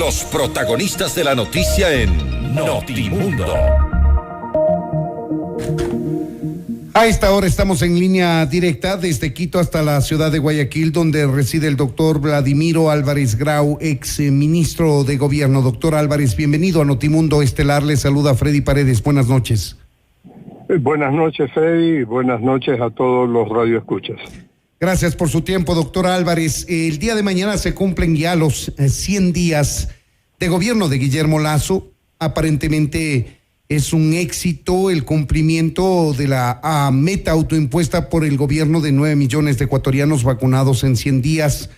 Los protagonistas de la noticia en Notimundo. A esta hora estamos en línea directa desde Quito hasta la ciudad de Guayaquil, donde reside el doctor Vladimiro Álvarez Grau, ex ministro de Gobierno. Doctor Álvarez, bienvenido a Notimundo Estelar. Le saluda Freddy Paredes. Buenas noches. Buenas noches, Freddy. Buenas noches a todos los radioescuchas. Gracias por su tiempo, doctor Álvarez. El día de mañana se cumplen ya los 100 días de gobierno de Guillermo Lasso. Aparentemente es un éxito el cumplimiento de la meta autoimpuesta por el gobierno de 9 millones de ecuatorianos vacunados en 100 días.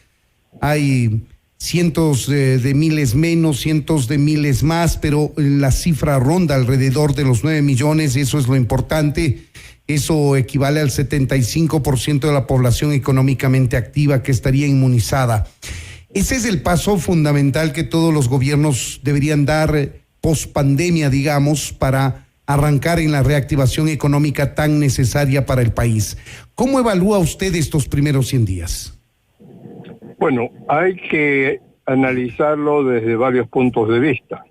Hay cientos de miles menos, cientos de miles más, pero la cifra ronda alrededor de los 9 millones, eso es lo importante. Eso equivale al 75% de la población económicamente activa que estaría inmunizada. Ese es el paso fundamental que todos los gobiernos deberían dar post-pandemia, digamos, para arrancar en la reactivación económica tan necesaria para el país. ¿Cómo evalúa usted estos primeros 100 días? Bueno, hay que analizarlo desde varios puntos de vista.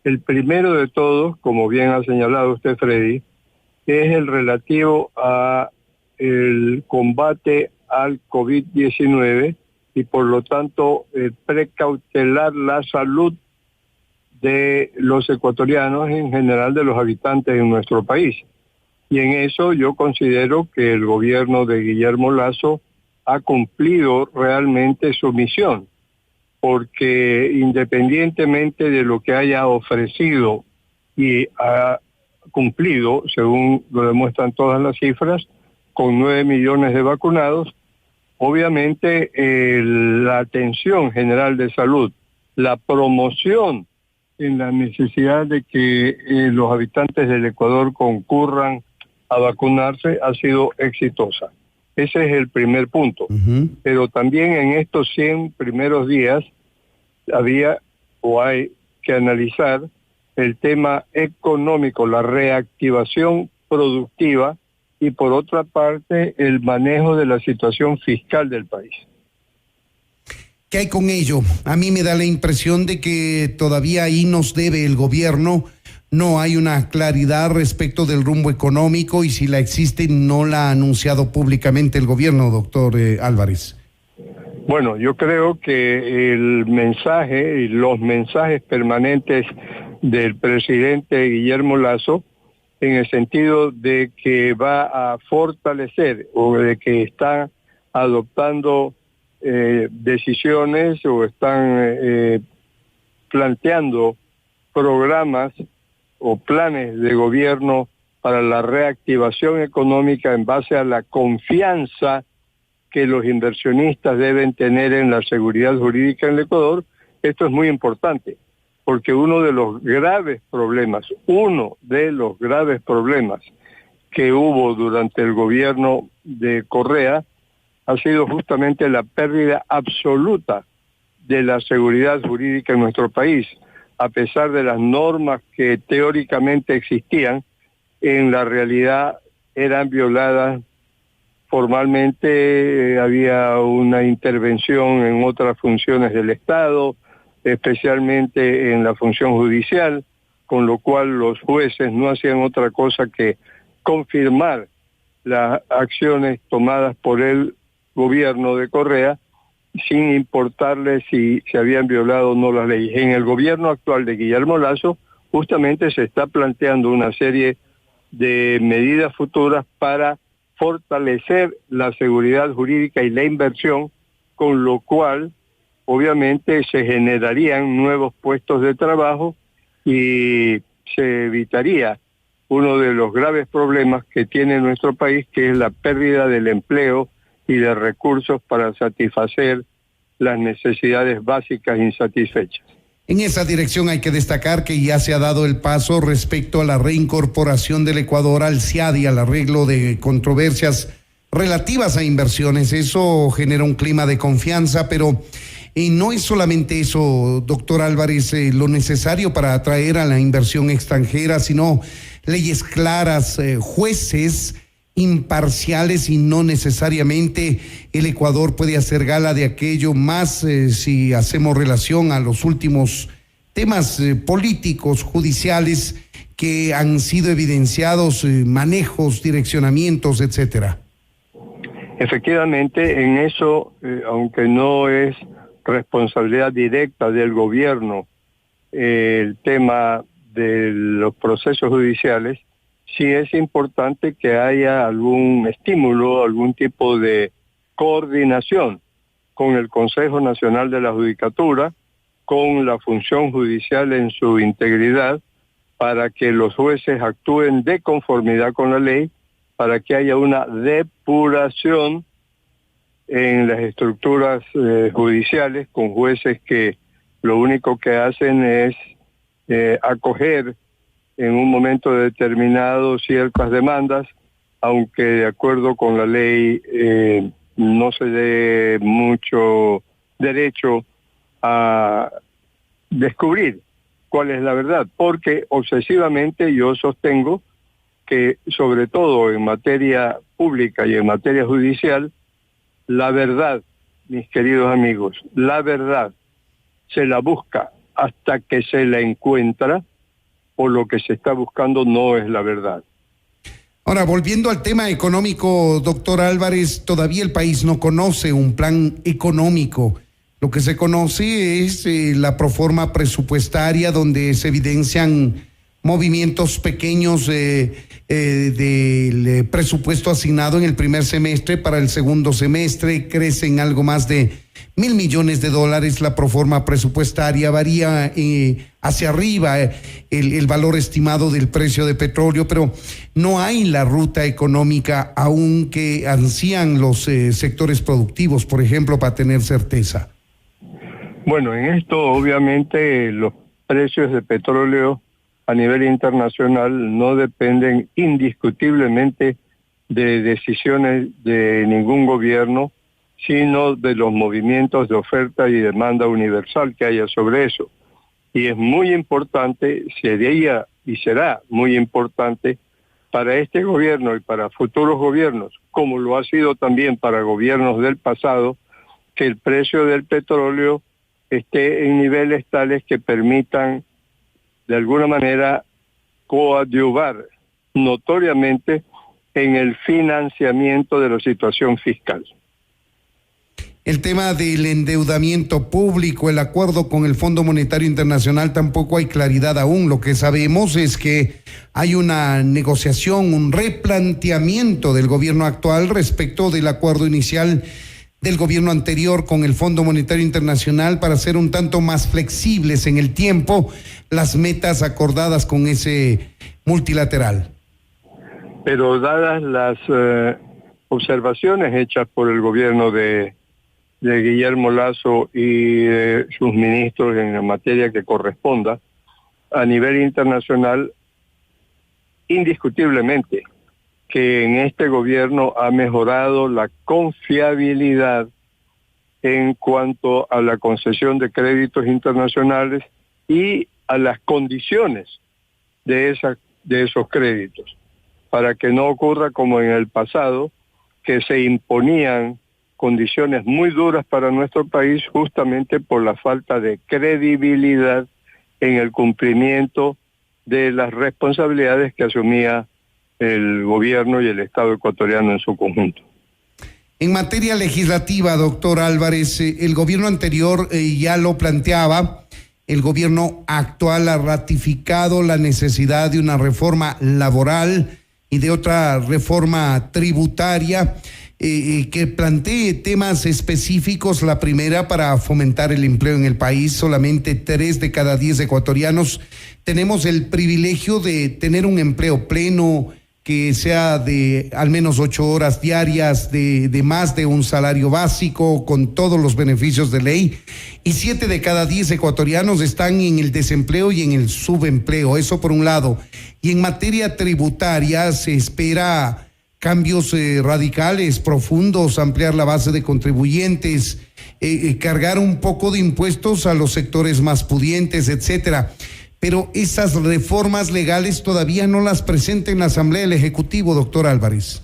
El primero de todos, como bien ha señalado usted, Freddy, es el relativo a el combate al COVID-19 y por lo tanto precautelar la salud de los ecuatorianos, en general de los habitantes en nuestro país. Y en eso yo considero que el gobierno de Guillermo Lasso ha cumplido realmente su misión, porque independientemente de lo que haya ofrecido y ha cumplido, según lo demuestran todas las cifras, con 9 millones de vacunados, obviamente la atención general de salud, la promoción en la necesidad de que los habitantes del Ecuador concurran a vacunarse ha sido exitosa. Ese es el primer punto. Pero también en estos 100 primeros días había o hay que analizar el tema económico, la reactivación productiva y por otra parte el manejo de la situación fiscal del país. ¿Qué hay con ello? A mí me da la impresión de que todavía ahí nos debe el gobierno. No hay una claridad respecto del rumbo económico y si la existe no la ha anunciado públicamente el gobierno, doctor Álvarez. Bueno, yo creo que el mensaje y los mensajes permanentes del presidente Guillermo Lasso, en el sentido de que va a fortalecer o de que está adoptando decisiones o están planteando programas o planes de gobierno para la reactivación económica en base a la confianza que los inversionistas deben tener en la seguridad jurídica en el Ecuador. Esto es muy importante, porque uno de los graves problemas que hubo durante el gobierno de Correa ha sido justamente la pérdida absoluta de la seguridad jurídica en nuestro país. A pesar de las normas que teóricamente existían, en la realidad eran violadas formalmente, había una intervención en otras funciones del Estado, especialmente en la función judicial, con lo cual los jueces no hacían otra cosa que confirmar las acciones tomadas por el gobierno de Correa sin importarle si se habían violado o no las leyes. En el gobierno actual de Guillermo Lasso justamente se está planteando una serie de medidas futuras para fortalecer la seguridad jurídica y la inversión, con lo cual obviamente se generarían nuevos puestos de trabajo y se evitaría uno de los graves problemas que tiene nuestro país, que es la pérdida del empleo y de recursos para satisfacer las necesidades básicas insatisfechas. En esa dirección hay que destacar que ya se ha dado el paso respecto a la reincorporación del Ecuador al CIADI, al arreglo de controversias relativas a inversiones. Eso genera un clima de confianza, pero no es solamente eso, doctor Álvarez, lo necesario para atraer a la inversión extranjera, sino leyes claras, jueces imparciales y no necesariamente el Ecuador puede hacer gala de aquello, más si hacemos relación a los últimos temas políticos, judiciales, que han sido evidenciados, manejos, direccionamientos, etcétera. Efectivamente, en eso, aunque no es responsabilidad directa del gobierno el tema de los procesos judiciales, sí es importante que haya algún estímulo, algún tipo de coordinación con el Consejo Nacional de la Judicatura, con la función judicial en su integridad, para que los jueces actúen de conformidad con la ley, para que haya una depuración en las estructuras judiciales, con jueces que lo único que hacen es acoger en un momento determinado ciertas demandas, aunque de acuerdo con la ley no se dé mucho derecho a descubrir cuál es la verdad, porque obsesivamente yo sostengo que, sobre todo en materia pública y en materia judicial, la verdad, mis queridos amigos, la verdad se la busca hasta que se la encuentra, o lo que se está buscando no es la verdad. Ahora, volviendo al tema económico, doctor Álvarez, todavía el país no conoce un plan económico. Lo que se conoce es la proforma presupuestaria, donde se evidencian movimientos pequeños del presupuesto asignado en el primer semestre. Para el segundo semestre crecen algo más de $1,000 millones. La proforma presupuestaria varía hacia arriba el valor estimado del precio de petróleo, pero no hay la ruta económica aún que ansían los sectores productivos, por ejemplo, para tener certeza. Bueno, en esto obviamente los precios de petróleo a nivel internacional no dependen indiscutiblemente de decisiones de ningún gobierno, sino de los movimientos de oferta y demanda universal que haya sobre eso. Y es muy importante, sería y será muy importante para este gobierno y para futuros gobiernos, como lo ha sido también para gobiernos del pasado, que el precio del petróleo esté en niveles tales que permitan de alguna manera coadyuvar notoriamente en el financiamiento de la situación fiscal. El tema del endeudamiento público, el acuerdo con el Fondo Monetario Internacional, tampoco hay claridad aún. Lo que sabemos es que hay una negociación, un replanteamiento del gobierno actual respecto del acuerdo inicial del gobierno anterior con el Fondo Monetario Internacional para ser un tanto más flexibles en el tiempo las metas acordadas con ese multilateral. Pero dadas las observaciones hechas por el gobierno de Guillermo Lasso y sus ministros en la materia que corresponda, a nivel internacional, indiscutiblemente que en este gobierno ha mejorado la confiabilidad en cuanto a la concesión de créditos internacionales y a las condiciones de esos créditos, para que no ocurra como en el pasado, que se imponían condiciones muy duras para nuestro país justamente por la falta de credibilidad en el cumplimiento de las responsabilidades que asumía el gobierno y el Estado ecuatoriano en su conjunto. En materia legislativa, doctor Álvarez, el gobierno anterior ya lo planteaba, el gobierno actual ha ratificado la necesidad de una reforma laboral y de otra reforma tributaria que plantee temas específicos. La primera, para fomentar el empleo en el país. Solamente 3 de cada 10 ecuatorianos tenemos el privilegio de tener un empleo pleno, que sea de al menos 8 horas diarias, de más de un salario básico, con todos los beneficios de ley, y 7 de cada 10 ecuatorianos están en el desempleo y en el subempleo. Eso por un lado. Y en materia tributaria se espera cambios radicales, profundos, ampliar la base de contribuyentes, cargar un poco de impuestos a los sectores más pudientes, etcétera. Pero esas reformas legales todavía no las presenta en la Asamblea del Ejecutivo, doctor Álvarez.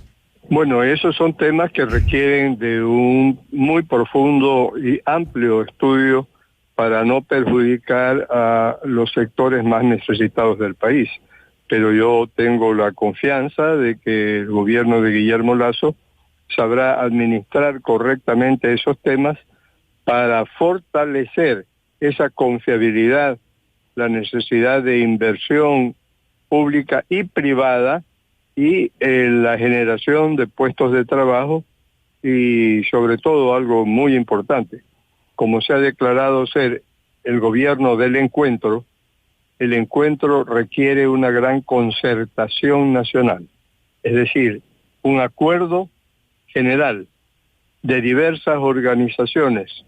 Bueno, esos son temas que requieren de un muy profundo y amplio estudio para no perjudicar a los sectores más necesitados del país. Pero yo tengo la confianza de que el gobierno de Guillermo Lasso sabrá administrar correctamente esos temas para fortalecer esa confiabilidad, la necesidad de inversión pública y privada y la generación de puestos de trabajo y sobre todo algo muy importante, como se ha declarado ser el gobierno del encuentro, el encuentro requiere una gran concertación nacional, es decir, un acuerdo general de diversas organizaciones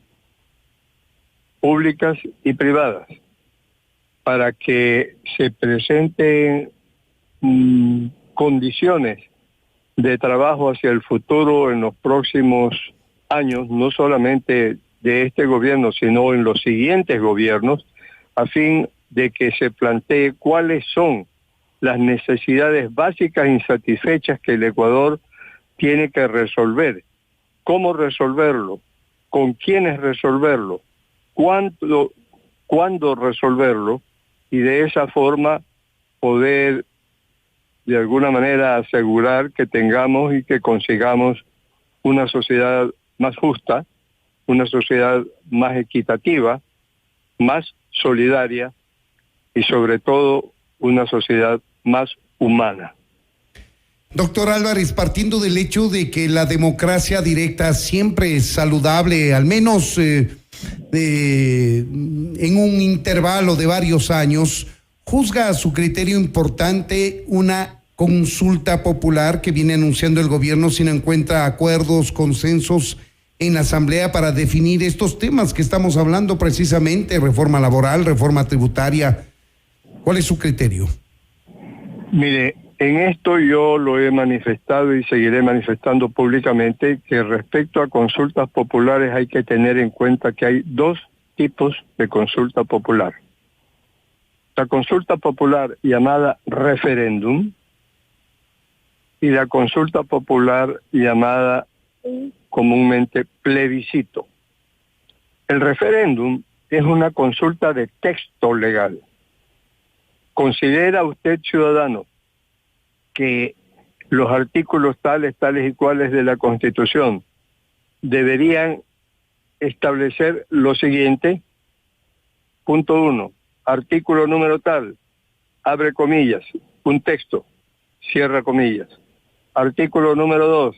públicas y privadas para que se presenten condiciones de trabajo hacia el futuro en los próximos años, no solamente de este gobierno, sino en los siguientes gobiernos, a fin de que se plantee cuáles son las necesidades básicas insatisfechas que el Ecuador tiene que resolver, cómo resolverlo, con quiénes resolverlo, cuándo resolverlo, y de esa forma poder de alguna manera asegurar que tengamos y que consigamos una sociedad más justa, una sociedad más equitativa, más solidaria y sobre todo una sociedad más humana. Doctor Álvarez, partiendo del hecho de que la democracia directa siempre es saludable, al menos en un intervalo de varios años, ¿juzga a su criterio importante una consulta popular que viene anunciando el gobierno si no encuentra acuerdos, consensos en la Asamblea para definir estos temas que estamos hablando precisamente, reforma laboral, reforma tributaria? ¿Cuál es su criterio? Mire, en esto yo lo he manifestado y seguiré manifestando públicamente que respecto a consultas populares hay que tener en cuenta que hay dos tipos de consulta popular. La consulta popular llamada referéndum y la consulta popular llamada comúnmente plebiscito. El referéndum es una consulta de texto legal. ¿Considera usted, ciudadano, que los artículos tales y cuales de la Constitución deberían establecer lo siguiente? Punto 1, artículo número tal, abre comillas, un texto, cierra comillas. Artículo número 2,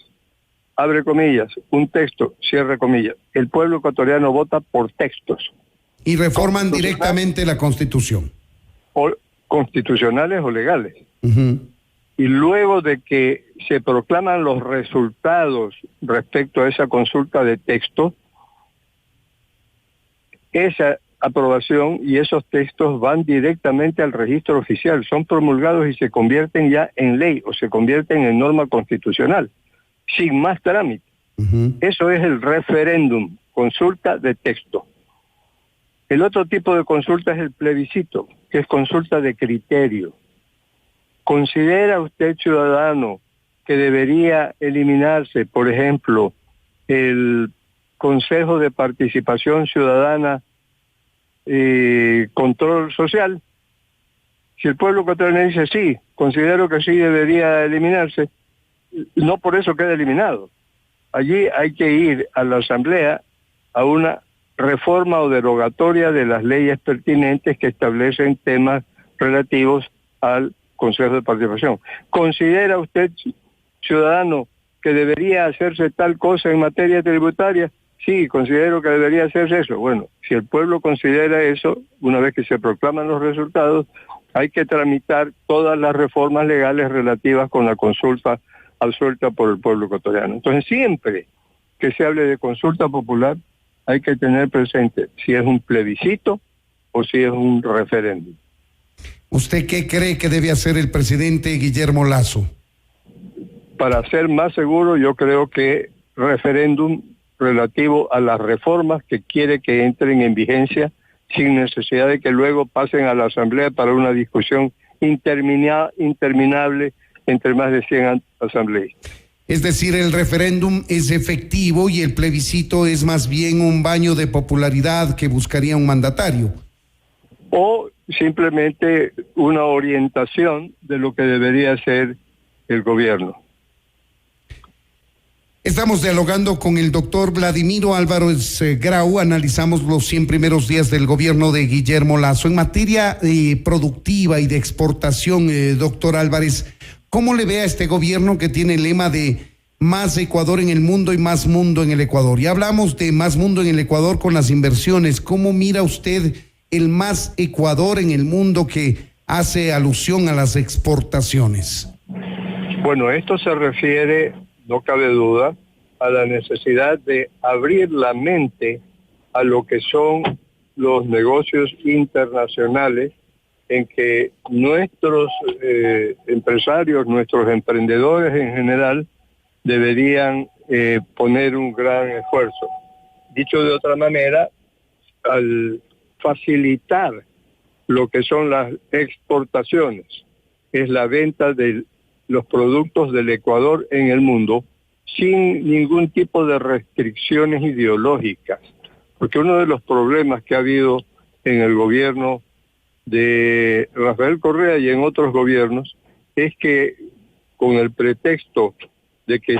abre comillas, un texto, cierra comillas. El pueblo ecuatoriano vota por textos. Y reforman directamente la Constitución. O constitucionales o legales. Uh-huh. Y luego de que se proclaman los resultados respecto a esa consulta de texto, esa aprobación y esos textos van directamente al registro oficial, son promulgados y se convierten ya en ley o se convierten en norma constitucional, sin más trámite. Uh-huh. Eso es el referéndum, consulta de texto. El otro tipo de consulta es el plebiscito, que es consulta de criterio. ¿Considera usted, ciudadano, que debería eliminarse, por ejemplo, el Consejo de Participación Ciudadana y Control Social? Si el pueblo ecuatoriano dice sí, considero que sí debería eliminarse, no por eso queda eliminado. Allí hay que ir a la Asamblea a una reforma o derogatoria de las leyes pertinentes que establecen temas relativos al Consejo de Participación. ¿Considera usted, ciudadano, que debería hacerse tal cosa en materia tributaria? Sí, considero que debería hacerse eso. Bueno, si el pueblo considera eso, una vez que se proclaman los resultados, hay que tramitar todas las reformas legales relativas con la consulta absuelta por el pueblo ecuatoriano. Entonces, siempre que se hable de consulta popular, hay que tener presente si es un plebiscito o si es un referéndum. ¿Usted qué cree que debe hacer el presidente Guillermo Lasso? Para ser más seguro, yo creo que referéndum relativo a las reformas que quiere que entren en vigencia sin necesidad de que luego pasen a la Asamblea para una discusión interminable entre más de 100 asambleístas. Es decir, el referéndum es efectivo y el plebiscito es más bien un baño de popularidad que buscaría un mandatario. O simplemente una orientación de lo que debería ser el gobierno. Estamos dialogando con el doctor Vladimiro Álvarez Grau. Analizamos los 100 primeros días del gobierno de Guillermo Lasso. En materia productiva y de exportación, doctor Álvarez, ¿cómo le ve a este gobierno que tiene el lema de más Ecuador en el mundo y más mundo en el Ecuador? Ya hablamos de más mundo en el Ecuador con las inversiones. ¿Cómo mira usted el más Ecuador en el mundo que hace alusión a las exportaciones? Bueno, esto se refiere, no cabe duda, a la necesidad de abrir la mente a lo que son los negocios internacionales, en que nuestros empresarios, nuestros emprendedores en general, deberían poner un gran esfuerzo. Dicho de otra manera, al facilitar lo que son las exportaciones, es la venta de los productos del Ecuador en el mundo, sin ningún tipo de restricciones ideológicas. Porque uno de los problemas que ha habido en el gobierno de Rafael Correa y en otros gobiernos es que con el pretexto de que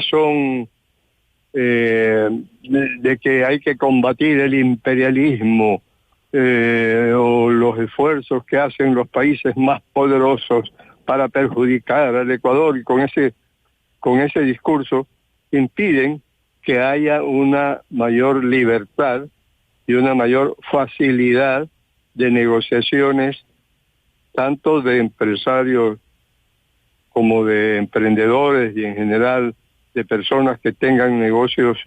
de que hay que combatir el imperialismo o los esfuerzos que hacen los países más poderosos para perjudicar al Ecuador, y con ese discurso impiden que haya una mayor libertad y una mayor facilidad de negociaciones, tanto de empresarios como de emprendedores y en general de personas que tengan negocios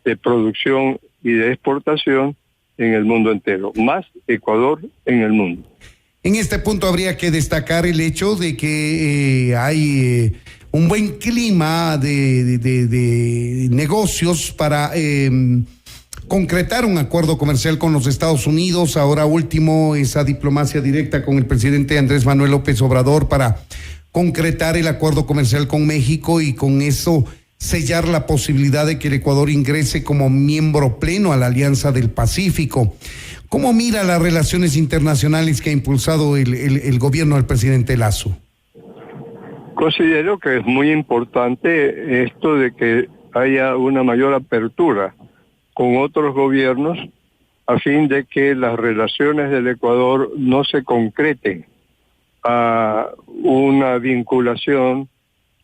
de producción y de exportación en el mundo entero. Más Ecuador en el mundo. En este punto habría que destacar el hecho de que hay un buen clima de negocios para concretar un acuerdo comercial con los Estados Unidos. Ahora último, esa diplomacia directa con el presidente Andrés Manuel López Obrador para concretar el acuerdo comercial con México y con eso sellar la posibilidad de que el Ecuador ingrese como miembro pleno a la Alianza del Pacífico. ¿Cómo mira las relaciones internacionales que ha impulsado el gobierno del presidente Lasso? Considero que es muy importante esto de que haya una mayor apertura con otros gobiernos a fin de que las relaciones del Ecuador no se concreten a una vinculación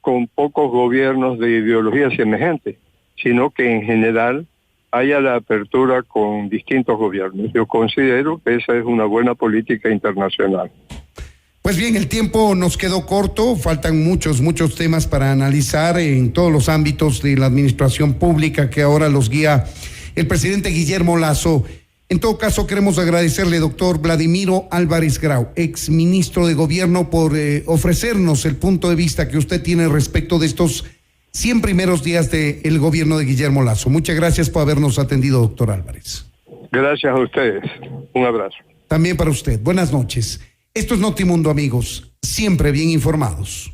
con pocos gobiernos de ideología semejante, sino que en general haya la apertura con distintos gobiernos. Yo considero que esa es una buena política internacional. Pues bien, el tiempo nos quedó corto, faltan muchos temas para analizar en todos los ámbitos de la administración pública que ahora los guía el presidente Guillermo Lasso. En todo caso, queremos agradecerle, doctor Vladimiro Álvarez Grau, ex ministro de Gobierno, por ofrecernos el punto de vista que usted tiene respecto de estos 100 primeros días del gobierno de Guillermo Lasso. Muchas gracias por habernos atendido, doctor Álvarez. Gracias a ustedes. Un abrazo. También para usted. Buenas noches. Esto es Notimundo, amigos. Siempre bien informados.